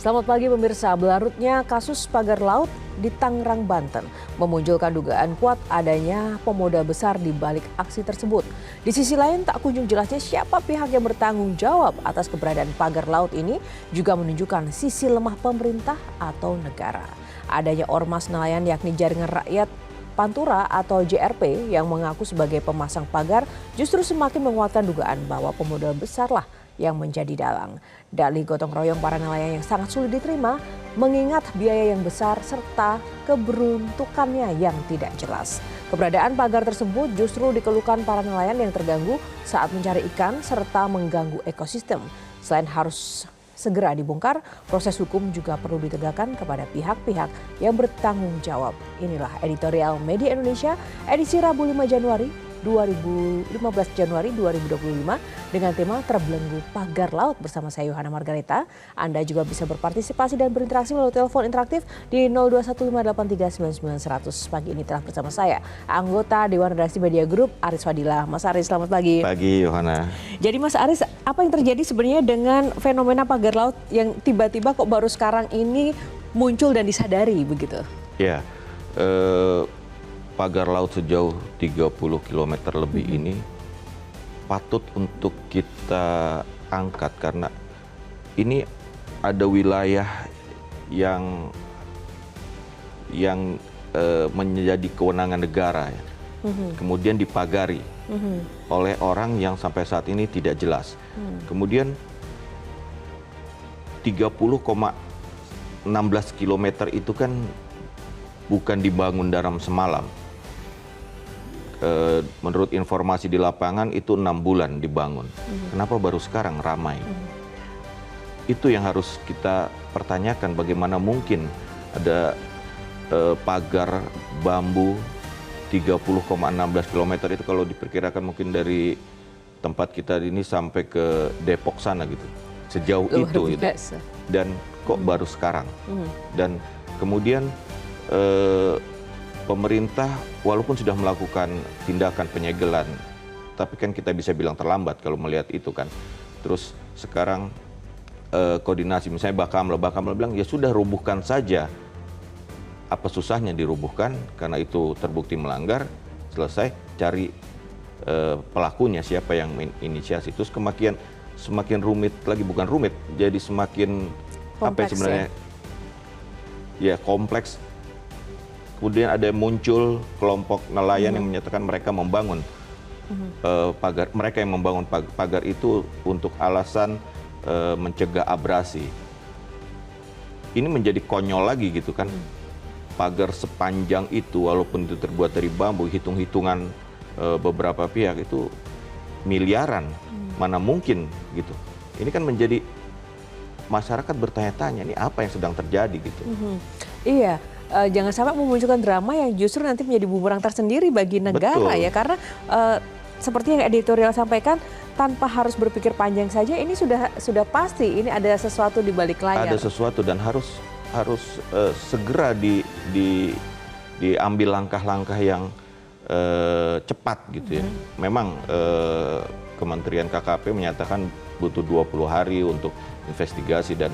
Selamat pagi pemirsa, berlarutnya kasus pagar laut di Tangerang, Banten memunculkan dugaan kuat adanya pemoda besar di balik aksi tersebut. Di sisi lain tak kunjung jelasnya siapa pihak yang bertanggung jawab atas keberadaan pagar laut ini juga menunjukkan sisi lemah pemerintah atau negara. Adanya ormas nelayan yakni Jaringan Rakyat Pantura atau JRP yang mengaku sebagai pemasang pagar justru semakin menguatkan dugaan bahwa pemoda besarlah yang menjadi dalang. Dalih gotong royong para nelayan yang sangat sulit diterima mengingat biaya yang besar serta keberuntukannya yang tidak jelas. Keberadaan pagar tersebut justru dikeluhkan para nelayan yang terganggu saat mencari ikan serta mengganggu ekosistem. Selain harus segera dibongkar, proses hukum juga perlu ditegakkan kepada pihak-pihak yang bertanggung jawab. Inilah editorial Media Indonesia edisi Rabu 5 Januari 2015 Januari 2025 dengan tema Terbelenggu Pagar Laut bersama saya Yohana Margareta. Anda juga bisa berpartisipasi dan berinteraksi melalui telepon interaktif di 0215839900. Pagi ini telah bersama saya anggota Dewan Redaksi Media Group Aris Fadila. Mas Aris, selamat pagi. Pagi Yohana. Jadi Mas Aris, apa yang terjadi sebenarnya dengan fenomena pagar laut yang tiba-tiba kok baru sekarang ini muncul dan disadari begitu? Ya, pagar laut sejauh 30 km lebih ini patut untuk kita angkat karena ini ada wilayah yang menjadi kewenangan negara ya. Kemudian dipagari oleh orang yang sampai saat ini tidak jelas. Kemudian 30,16 km itu kan bukan dibangun dalam semalam. Menurut informasi di lapangan itu 6 bulan dibangun. Kenapa baru sekarang ramai? Itu yang harus kita pertanyakan, bagaimana mungkin ada pagar bambu 30,16 km itu kalau diperkirakan mungkin dari tempat kita ini sampai ke Depok sana gitu. Sejauh itu gitu. Dan kok baru sekarang? Dan kemudian pemerintah walaupun sudah melakukan tindakan penyegelan, tapi kan kita bisa bilang terlambat kalau melihat itu kan. Terus sekarang koordinasi, misalnya Bakamla bilang ya sudah rubuhkan saja. Apa susahnya dirubuhkan karena itu terbukti melanggar, selesai cari pelakunya siapa yang inisiasi. Terus semakin rumit lagi, bukan rumit, jadi semakin kompleks, apa sebenarnya ya kompleks. Kemudian ada muncul kelompok nelayan yang menyatakan mereka membangun pagar. Mereka yang membangun pagar itu untuk alasan mencegah abrasi. Ini menjadi konyol lagi gitu kan. Pagar sepanjang itu walaupun itu terbuat dari bambu, hitung-hitungan beberapa pihak itu miliaran. Mana mungkin gitu. Ini kan menjadi masyarakat bertanya-tanya, ini apa yang sedang terjadi gitu. Iya. Jangan sampai memunculkan drama yang justru nanti menjadi bumerang tersendiri bagi negara. Betul. Ya, karena seperti yang editorial sampaikan, tanpa harus berpikir panjang saja ini sudah pasti ini ada sesuatu di balik layar. Ada sesuatu dan harus segera diambil langkah-langkah yang cepat gitu ya. Memang Kementerian KKP menyatakan butuh 20 hari untuk investigasi dan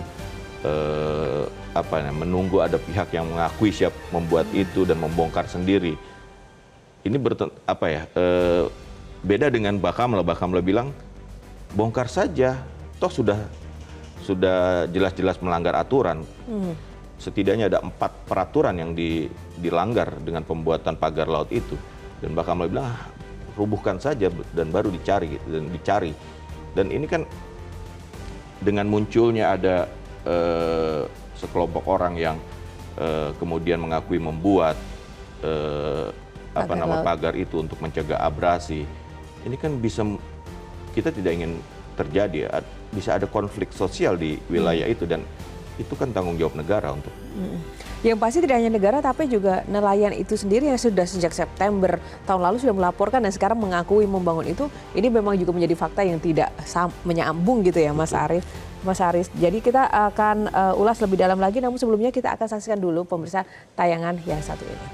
menunggu ada pihak yang mengakui siap membuat itu dan membongkar sendiri. Ini beda dengan Bakamla. Bakamla bilang bongkar saja, toh sudah jelas-jelas melanggar aturan. Setidaknya ada 4 peraturan yang dilanggar dengan pembuatan pagar laut itu. Dan Bakamla bilang rubuhkan saja dan baru dicari. Dan ini kan dengan munculnya ada sekelompok orang yang kemudian mengakui membuat pagar itu untuk mencegah abrasi. Ini kan kita tidak ingin terjadi, bisa ada konflik sosial di wilayah itu dan itu kan tanggung jawab negara untuk. Yang pasti tidak hanya negara tapi juga nelayan itu sendiri yang sudah sejak September tahun lalu sudah melaporkan dan sekarang mengakui membangun itu. Ini memang juga menjadi fakta yang tidak menyambung gitu ya Mas Arief. Mas Aris, jadi kita akan ulas lebih dalam lagi, namun sebelumnya kita akan saksikan dulu pemirsa tayangan yang satu ini.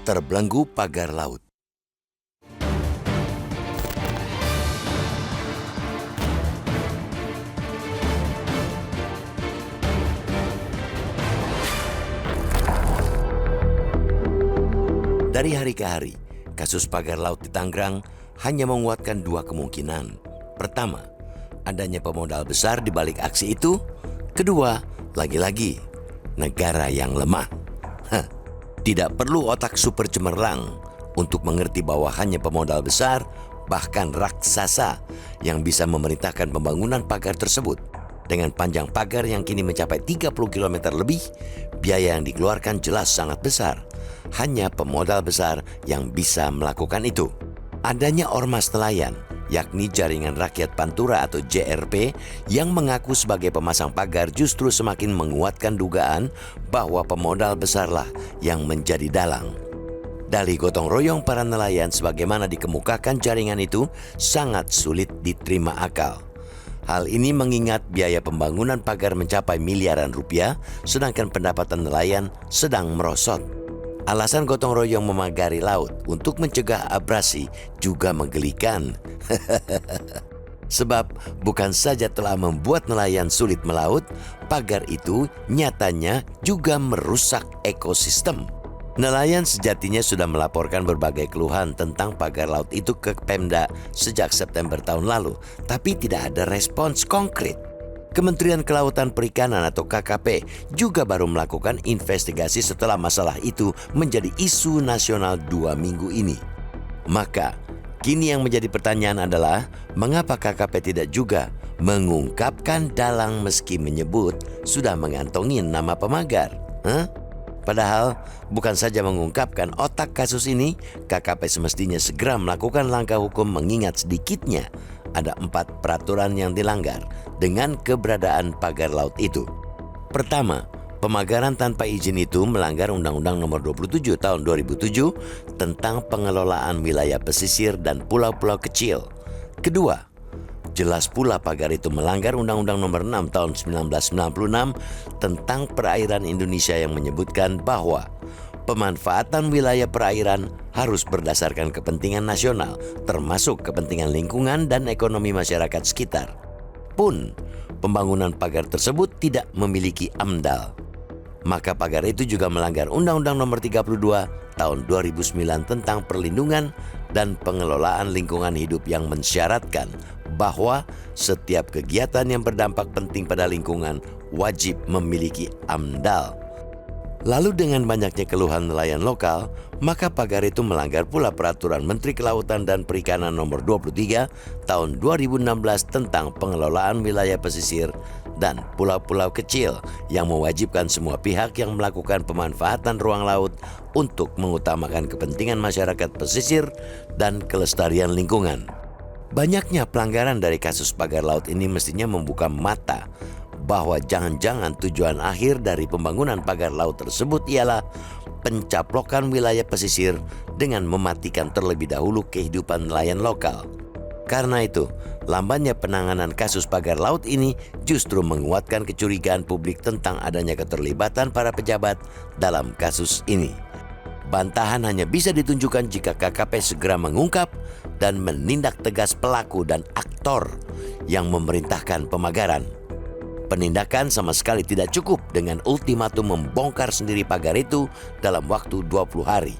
Terbelenggu pagar laut. Dari hari ke hari, kasus pagar laut di Tangerang hanya menguatkan dua kemungkinan. Pertama, adanya pemodal besar di balik aksi itu. Kedua, lagi-lagi, negara yang lemah. Tidak perlu otak super cemerlang untuk mengerti bahwa hanya pemodal besar, bahkan raksasa, yang bisa memerintahkan pembangunan pagar tersebut. Dengan panjang pagar yang kini mencapai 30 km lebih, biaya yang dikeluarkan jelas sangat besar. Hanya pemodal besar yang bisa melakukan itu. Adanya ormas nelayan, yakni Jaringan Rakyat Pantura atau JRP, yang mengaku sebagai pemasang pagar justru semakin menguatkan dugaan bahwa pemodal besarlah yang menjadi dalang. Dalih gotong royong para nelayan sebagaimana dikemukakan jaringan itu sangat sulit diterima akal. Hal ini mengingat biaya pembangunan pagar mencapai miliaran rupiah, sedangkan pendapatan nelayan sedang merosot. Alasan gotong royong memagari laut untuk mencegah abrasi juga menggelikan. Sebab bukan saja telah membuat nelayan sulit melaut, pagar itu nyatanya juga merusak ekosistem. Nelayan sejatinya sudah melaporkan berbagai keluhan tentang pagar laut itu ke Pemda sejak September tahun lalu, tapi tidak ada respons konkret. Kementerian Kelautan Perikanan atau KKP juga baru melakukan investigasi setelah masalah itu menjadi isu nasional 2 minggu ini. Maka, kini yang menjadi pertanyaan adalah, mengapa KKP tidak juga mengungkapkan dalang meski menyebut sudah mengantongi nama pemagar? Padahal, bukan saja mengungkapkan otak kasus ini, KKP semestinya segera melakukan langkah hukum mengingat sedikitnya ada 4 peraturan yang dilanggar dengan keberadaan pagar laut itu. Pertama, pemagaran tanpa izin itu melanggar Undang-Undang Nomor 27 Tahun 2007 tentang pengelolaan wilayah pesisir dan pulau-pulau kecil. Kedua, jelas pula pagar itu melanggar Undang-Undang Nomor 6 Tahun 1996 tentang perairan Indonesia yang menyebutkan bahwa pemanfaatan wilayah perairan harus berdasarkan kepentingan nasional, termasuk kepentingan lingkungan dan ekonomi masyarakat sekitar. Pun, pembangunan pagar tersebut tidak memiliki AMDAL. Maka pagar itu juga melanggar Undang-Undang Nomor 32 Tahun 2009 tentang perlindungan dan pengelolaan lingkungan hidup yang mensyaratkan bahwa setiap kegiatan yang berdampak penting pada lingkungan wajib memiliki AMDAL. Lalu dengan banyaknya keluhan nelayan lokal, maka pagar itu melanggar pula peraturan Menteri Kelautan dan Perikanan Nomor 23 Tahun 2016 tentang pengelolaan wilayah pesisir dan pulau-pulau kecil yang mewajibkan semua pihak yang melakukan pemanfaatan ruang laut untuk mengutamakan kepentingan masyarakat pesisir dan kelestarian lingkungan. Banyaknya pelanggaran dari kasus pagar laut ini mestinya membuka mata bahwa jangan-jangan tujuan akhir dari pembangunan pagar laut tersebut ialah pencaplokan wilayah pesisir dengan mematikan terlebih dahulu kehidupan nelayan lokal. Karena itu, lambannya penanganan kasus pagar laut ini justru menguatkan kecurigaan publik tentang adanya keterlibatan para pejabat dalam kasus ini. Bantahan hanya bisa ditunjukkan jika KKP segera mengungkap dan menindak tegas pelaku dan aktor yang memerintahkan pemagaran. Penindakan sama sekali tidak cukup dengan ultimatum membongkar sendiri pagar itu dalam waktu 20 hari.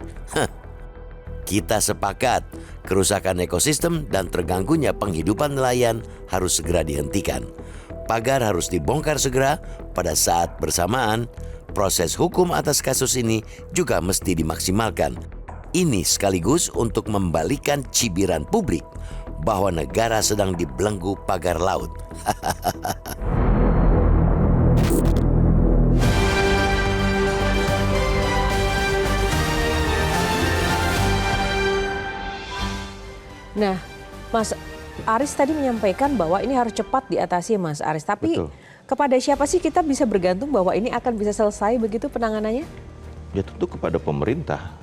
Kita sepakat, kerusakan ekosistem dan terganggunya penghidupan nelayan harus segera dihentikan. Pagar harus dibongkar segera. Pada saat bersamaan, proses hukum atas kasus ini juga mesti dimaksimalkan. Ini sekaligus untuk membalikan cibiran publik bahwa negara sedang dibelenggu pagar laut. Nah, Mas Aris tadi menyampaikan bahwa ini harus cepat diatasi, Mas Aris. Tapi Betul. Kepada siapa sih kita bisa bergantung bahwa ini akan bisa selesai begitu penanganannya? Ya tentu kepada pemerintah.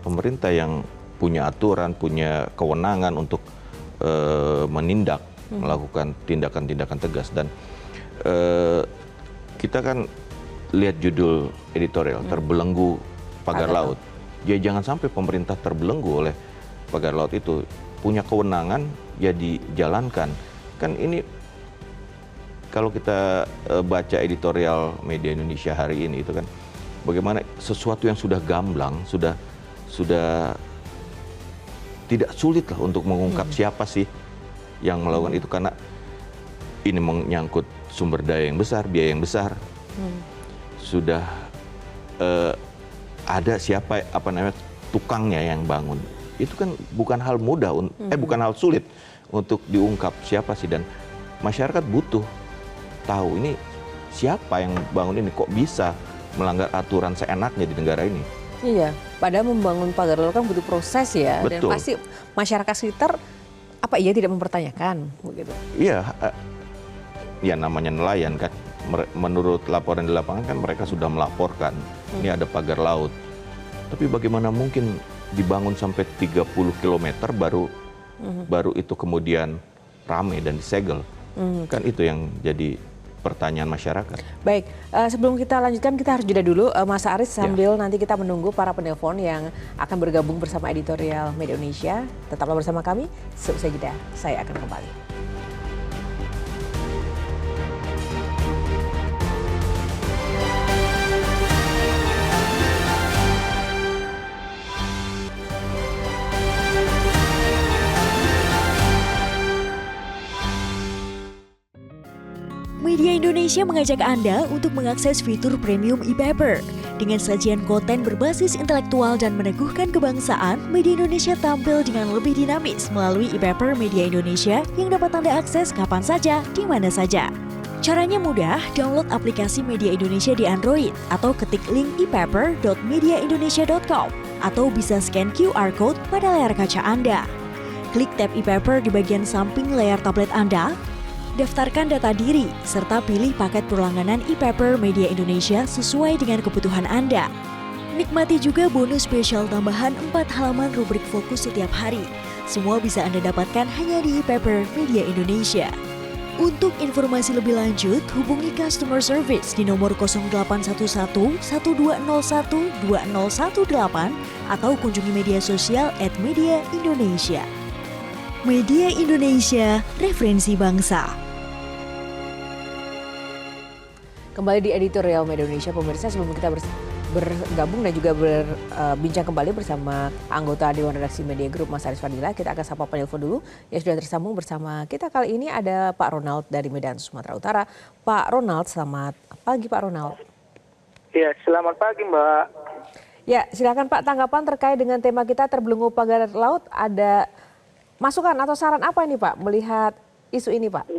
Pemerintah yang punya aturan, punya kewenangan untuk menindak, melakukan tindakan-tindakan tegas. Dan kita kan lihat judul editorial, terbelenggu pagar laut. Ya jangan sampai pemerintah terbelenggu oleh pagar laut itu. Punya kewenangan, ya dijalankan. Kan ini kalau kita baca editorial media Indonesia hari ini itu kan, bagaimana sesuatu yang sudah gamblang, sudah tidak sulit lah untuk mengungkap siapa sih yang melakukan itu, karena ini menyangkut sumber daya yang besar, biaya yang besar. Sudah ada siapa tukangnya yang bangun. Itu kan bukan hal mudah, bukan hal sulit untuk diungkap siapa sih, dan masyarakat butuh tahu ini siapa yang bangun ini, kok bisa melanggar aturan seenaknya di negara ini. Iya, padahal membangun pagar laut kan butuh proses ya. Betul. Dan pasti masyarakat sekitar apa iya tidak mempertanyakan begitu. Iya, ya namanya nelayan kan. Menurut laporan di lapangan kan mereka sudah melaporkan ini ada pagar laut. Tapi bagaimana mungkin dibangun sampai 30 km baru itu kemudian ramai dan disegel. Kan itu yang jadi pertanyaan masyarakat. Baik, sebelum kita lanjutkan kita harus jeda dulu Mas Aris, sambil nanti kita menunggu para penelpon yang akan bergabung bersama editorial Media Indonesia. Tetaplah bersama kami, seusai jeda saya akan kembali. Media Indonesia mengajak Anda untuk mengakses fitur premium e-paper. Dengan sajian konten berbasis intelektual dan meneguhkan kebangsaan, Media Indonesia tampil dengan lebih dinamis melalui e-paper Media Indonesia yang dapat Anda akses kapan saja, di mana saja. Caranya mudah, download aplikasi Media Indonesia di Android atau ketik link e-paper.mediaindonesia.com atau bisa scan QR Code pada layar kaca Anda. Klik tab e-paper di bagian samping layar tablet Anda, daftarkan data diri, serta pilih paket berlangganan e-paper Media Indonesia sesuai dengan kebutuhan Anda. Nikmati juga bonus spesial tambahan 4 halaman rubrik fokus setiap hari. Semua bisa Anda dapatkan hanya di e-paper Media Indonesia. Untuk informasi lebih lanjut, hubungi customer service di nomor 0811 1201 2018 atau kunjungi media sosial @Media Indonesia. Media Indonesia, referensi bangsa. Kembali di editorial Media Indonesia, pemirsa, sebelum kita bergabung dan juga berbincang kembali bersama anggota Dewan Redaksi Media Group Mas Aris Fadila, kita akan sapa penelpon dulu yang sudah tersambung bersama kita. Kali ini ada Pak Ronald dari Medan, Sumatera Utara. Pak Ronald, selamat pagi Pak Ronald. Ya, selamat pagi Mbak. Ya, silakan Pak, tanggapan terkait dengan tema kita terbelenggu pagar laut, ada masukan atau saran apa ini Pak melihat isu ini Pak?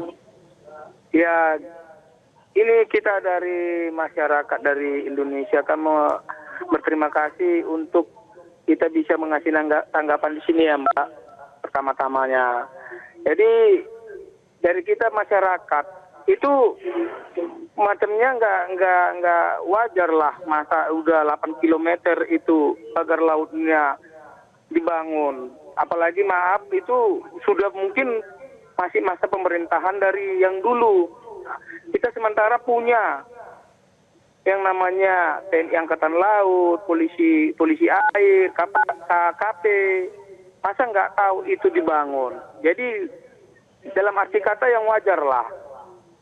Ya, ini kita dari masyarakat dari Indonesia kan mau berterima kasih untuk kita bisa mengasih tanggapan di sini ya Mbak, pertama-tamanya. Jadi dari kita masyarakat itu macamnya nggak wajar lah, masa udah 8 km itu pagar lautnya dibangun. Apalagi maaf itu sudah mungkin masih masa pemerintahan dari yang dulu. Kita sementara punya yang namanya TNI Angkatan Laut, polisi air, KKP. Masa nggak tahu itu dibangun? Jadi dalam arti kata yang wajar lah,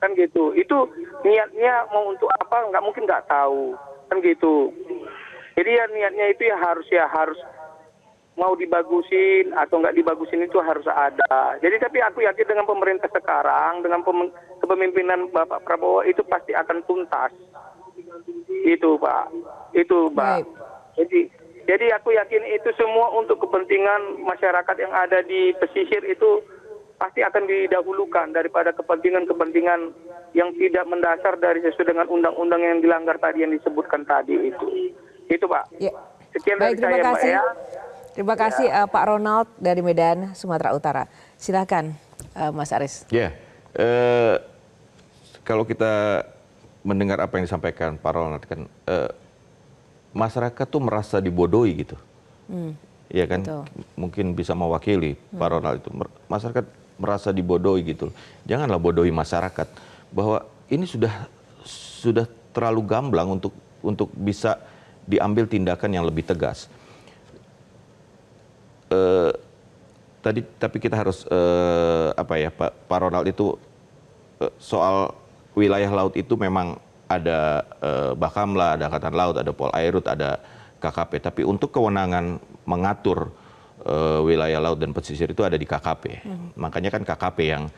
kan gitu. Itu niatnya mau untuk apa? Nggak mungkin nggak tahu, kan gitu. Jadi ya niatnya itu ya harus mau dibagusin atau nggak dibagusin itu harus ada. Jadi tapi aku yakin dengan pemerintah sekarang, dengan kepemimpinan Bapak Prabowo itu pasti akan tuntas. Itu Pak, itu Pak. Jadi aku yakin itu semua untuk kepentingan masyarakat yang ada di pesisir itu pasti akan didahulukan daripada kepentingan-kepentingan yang tidak mendasar dari sesuai dengan undang-undang yang dilanggar tadi yang disebutkan tadi itu. Itu Pak. Ya. Sekian Baik, dari terima saya kasih. Mbak ya. Terima kasih Pak Ronald dari Medan, Sumatera Utara. Silakan Mas Aris. Ya, kalau kita mendengar apa yang disampaikan Pak Ronald kan, masyarakat tuh merasa dibodohi gitu. Iya kan, betul. mungkin bisa mewakili Pak Ronald itu. Masyarakat merasa dibodohi gitu. Janganlah bodohi masyarakat bahwa ini sudah terlalu gamblang untuk bisa diambil tindakan yang lebih tegas. tapi kita harus apa ya, Pak Ronald, itu soal wilayah laut itu memang ada Bakamla, ada Angkatan Laut, ada Polairut, ada KKP. Tapi untuk kewenangan mengatur wilayah laut dan pesisir itu ada di KKP. Makanya kan KKP yang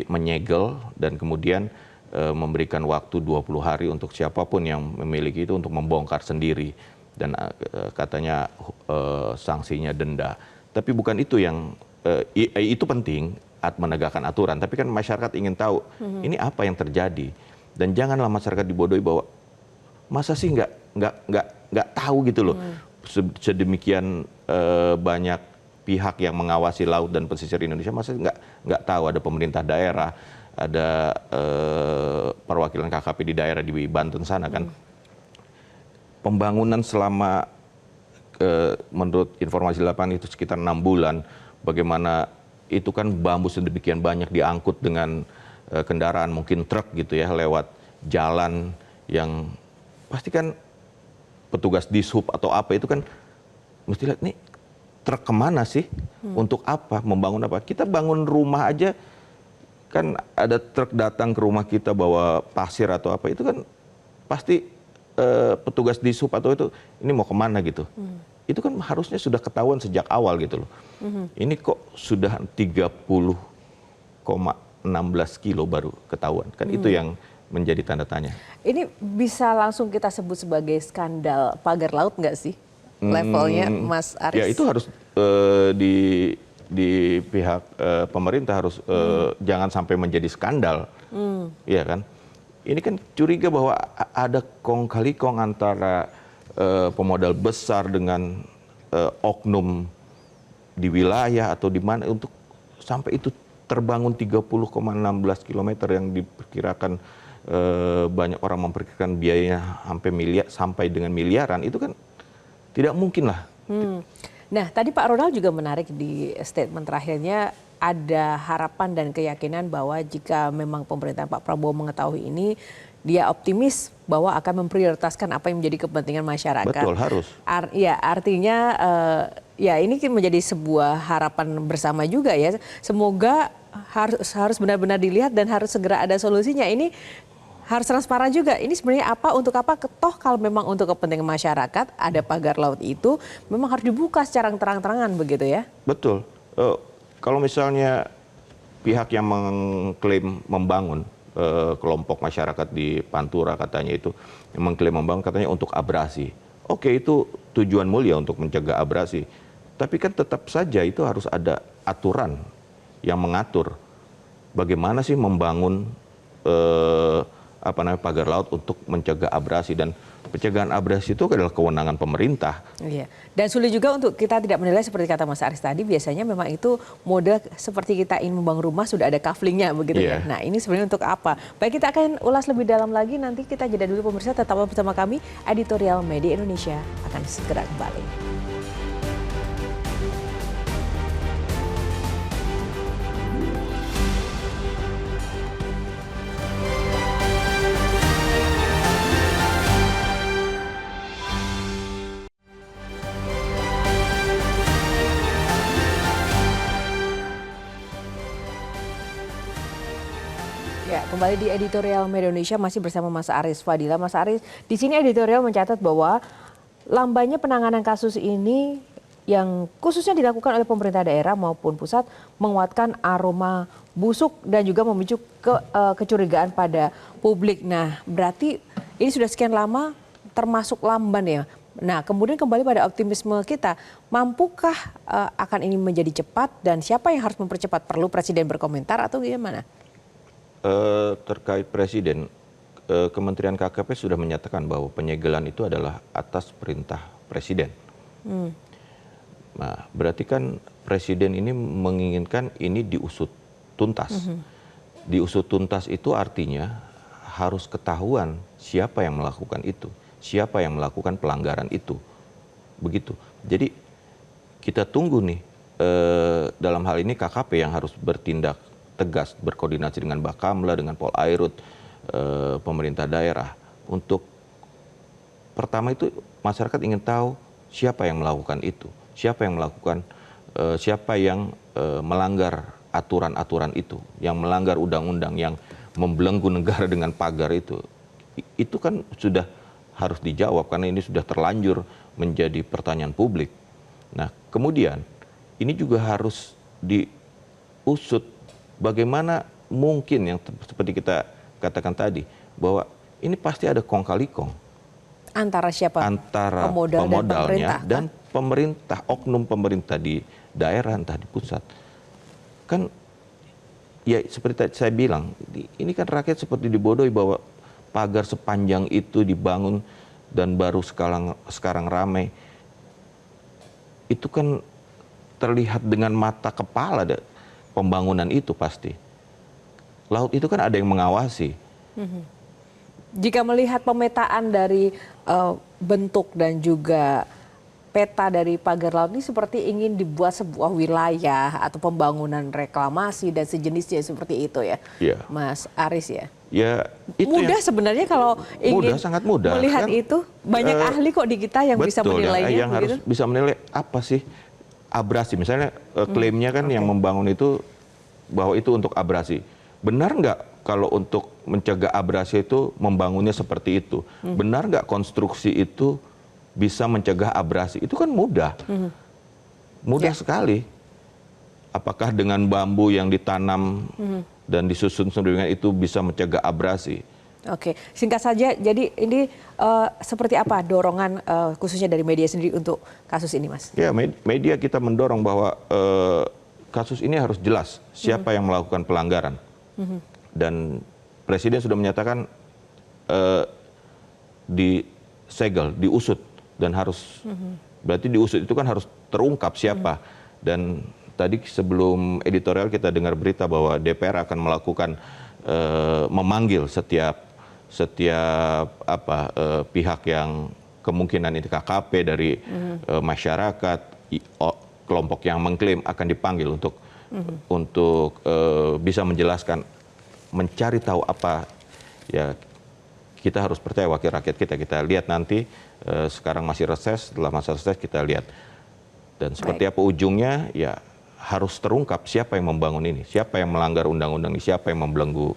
menyegel dan kemudian memberikan waktu 20 hari untuk siapapun yang memiliki itu untuk membongkar sendiri. Dan katanya sanksinya denda. Tapi bukan itu yang, itu penting menegakkan aturan. Tapi kan masyarakat ingin tahu ini apa yang terjadi. Dan janganlah masyarakat dibodohi bahwa masa sih nggak tahu gitu loh. Sedemikian banyak pihak yang mengawasi laut dan pesisir Indonesia, masa nggak tahu ada pemerintah daerah, ada perwakilan KKP di daerah di Banten sana kan. Pembangunan selama menurut informasi di lapangan itu sekitar 6 bulan. Bagaimana itu kan bambu sedemikian banyak diangkut dengan kendaraan, mungkin truk gitu ya, lewat jalan yang pasti kan petugas dishub atau apa itu kan mesti lihat nih truk kemana sih, untuk apa, membangun apa. Kita bangun rumah aja kan ada truk datang ke rumah kita bawa pasir atau apa, itu kan pasti petugas dishub atau itu ini mau kemana gitu. Itu kan harusnya sudah ketahuan sejak awal gitu loh. Ini kok sudah 30,16 kilo baru ketahuan. Kan itu yang menjadi tanda tanya. Ini bisa langsung kita sebut sebagai skandal pagar laut nggak sih levelnya, Mas Aris? Ya itu harus di pihak pemerintah harus jangan sampai menjadi skandal. Iya kan? Ini kan curiga bahwa ada kong kali kong antara pemodal besar dengan oknum di wilayah atau di mana untuk sampai itu terbangun 30,16 km yang diperkirakan banyak orang memperkirakan biayanya sampai dengan miliaran, itu kan tidak mungkin lah. Nah, tadi Pak Ronald juga menarik di statement terakhirnya, ada harapan dan keyakinan bahwa jika memang pemerintah Pak Prabowo mengetahui ini, dia optimis bahwa akan memprioritaskan apa yang menjadi kepentingan masyarakat. Betul, harus. Ya, artinya ya ini menjadi sebuah harapan bersama juga ya. Semoga harus benar-benar dilihat dan harus segera ada solusinya. Ini harus transparan juga. Ini sebenarnya apa, untuk apa? Toh kalau memang untuk kepentingan masyarakat, ada pagar laut itu memang harus dibuka secara terang-terangan begitu ya? Betul. Kalau misalnya pihak yang mengklaim membangun, kelompok masyarakat di Pantura katanya itu, yang mengklaim membangun katanya untuk abrasi. Oke, itu tujuan mulia untuk mencegah abrasi. Tapi kan tetap saja itu harus ada aturan yang mengatur bagaimana sih membangun pagar laut untuk mencegah abrasi, dan pencegahan abrasi itu adalah kewenangan pemerintah. Iya. Dan sulit juga untuk kita tidak menilai seperti kata Mas Aris tadi, biasanya memang itu model seperti kita ingin membangun rumah sudah ada kaflingnya begitu ya. Nah, ini sebenarnya untuk apa? Baik, kita akan ulas lebih dalam lagi, nanti kita jeda dulu pemirsa, tetaplah bersama kami. Editorial Media Indonesia akan segera kembali. Ya, kembali di Editorial Media Indonesia masih bersama Mas Aris Fadila. Mas Aris, di sini editorial mencatat bahwa lambannya penanganan kasus ini yang khususnya dilakukan oleh pemerintah daerah maupun pusat menguatkan aroma busuk dan juga memicu kecurigaan pada publik. Nah, berarti ini sudah sekian lama termasuk lamban ya. Nah, kemudian kembali pada optimisme kita, mampukah akan ini menjadi cepat, dan siapa yang harus mempercepat? Perlu Presiden berkomentar atau gimana? Terkait Presiden, Kementerian KKP sudah menyatakan bahwa penyegelan itu adalah atas perintah Presiden. Nah, berarti kan Presiden ini menginginkan ini diusut tuntas. Diusut tuntas itu artinya harus ketahuan siapa yang melakukan itu, siapa yang melakukan pelanggaran itu. Begitu. Jadi kita tunggu nih, dalam hal ini KKP yang harus bertindak tegas, berkoordinasi dengan Bakamla, dengan Polairut, pemerintah daerah. Untuk pertama itu masyarakat ingin tahu siapa yang melakukan itu, siapa yang melakukan siapa yang melanggar aturan-aturan itu, yang melanggar undang-undang, yang membelenggu negara dengan pagar itu kan sudah harus dijawab karena ini sudah terlanjur menjadi pertanyaan publik. Nah, kemudian ini juga harus diusut bagaimana mungkin yang seperti kita katakan tadi bahwa ini pasti ada kong kali kong Antara siapa? antara Pemodal pemodalnya dan pemerintah, oknum pemerintah di daerah entah di pusat. Kan ya seperti tadi saya bilang, ini kan rakyat seperti dibodohi bahwa pagar sepanjang itu dibangun dan baru sekarang ramai. Itu kan terlihat dengan mata kepala pembangunan itu pasti. Laut itu kan ada yang mengawasi. Jika melihat pemetaan dari bentuk dan juga peta dari pagar laut ini seperti ingin dibuat sebuah wilayah atau pembangunan reklamasi dan sejenisnya seperti itu ya, Iya. Mas Aris ya. Ya, itu Mudah yang sebenarnya kalau ingin sangat mudah. melihat Kan, itu. Banyak ahli kok di kita yang bisa betul, menilainya. yang harus bisa menilai apa sih abrasi. Misalnya klaimnya kan yang membangun itu bahwa itu untuk abrasi. Benar nggak kalau untuk mencegah abrasi itu membangunnya seperti itu? Benar nggak konstruksi itu bisa mencegah abrasi? Itu kan mudah. Mudah sekali. Apakah dengan bambu yang ditanam dan disusun sedemikian itu bisa mencegah abrasi? Oke, singkat saja. Jadi ini seperti apa dorongan khususnya dari media sendiri untuk kasus ini, Mas? Ya, media kita mendorong bahwa kasus ini harus jelas siapa yang melakukan pelanggaran. Dan Presiden sudah menyatakan disegel, diusut dan harus berarti diusut itu kan harus terungkap siapa. Dan tadi sebelum editorial kita dengar berita bahwa DPR akan melakukan memanggil setiap pihak yang kemungkinan itu KKP dari masyarakat, kelompok yang mengklaim akan dipanggil untuk bisa menjelaskan, mencari tahu apa ya. Kita harus percaya wakil rakyat kita lihat nanti. Sekarang masih reses, setelah masa reses kita lihat dan seperti apa ujungnya ya harus terungkap siapa yang membangun ini, siapa yang melanggar undang-undang ini, siapa yang membelenggu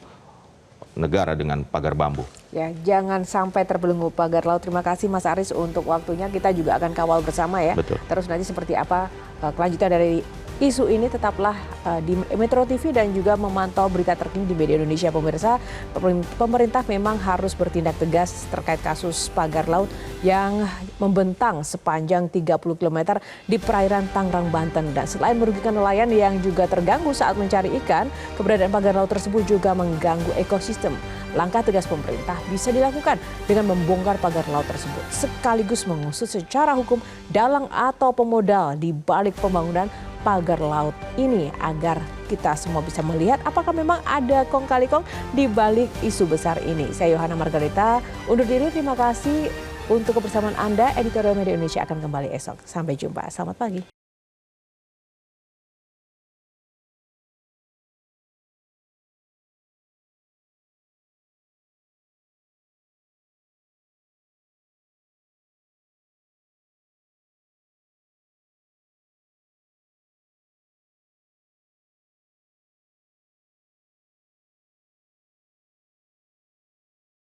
negara dengan pagar bambu. Ya, jangan sampai terbelenggu pagar laut. Terima kasih Mas Aris untuk waktunya. Kita juga akan kawal bersama ya. Betul. Terus nanti seperti apa kelanjutan dari isu ini, tetaplah di Metro TV dan juga memantau berita terkini di media Indonesia. Pemirsa, pemerintah memang harus bertindak tegas terkait kasus pagar laut yang membentang sepanjang 30 km di perairan Tangerang, Banten. Dan selain merugikan nelayan yang juga terganggu saat mencari ikan, keberadaan pagar laut tersebut juga mengganggu ekosistem. Langkah tegas pemerintah bisa dilakukan dengan membongkar pagar laut tersebut, sekaligus mengusut secara hukum dalang atau pemodal di balik pembangunan pagar laut ini, agar kita semua bisa melihat apakah memang ada kong kali kong di balik isu besar ini. Saya Yohana Margarita undur diri. Terima kasih untuk kebersamaan Anda. Editorial Media Indonesia akan kembali esok. Sampai jumpa. Selamat pagi.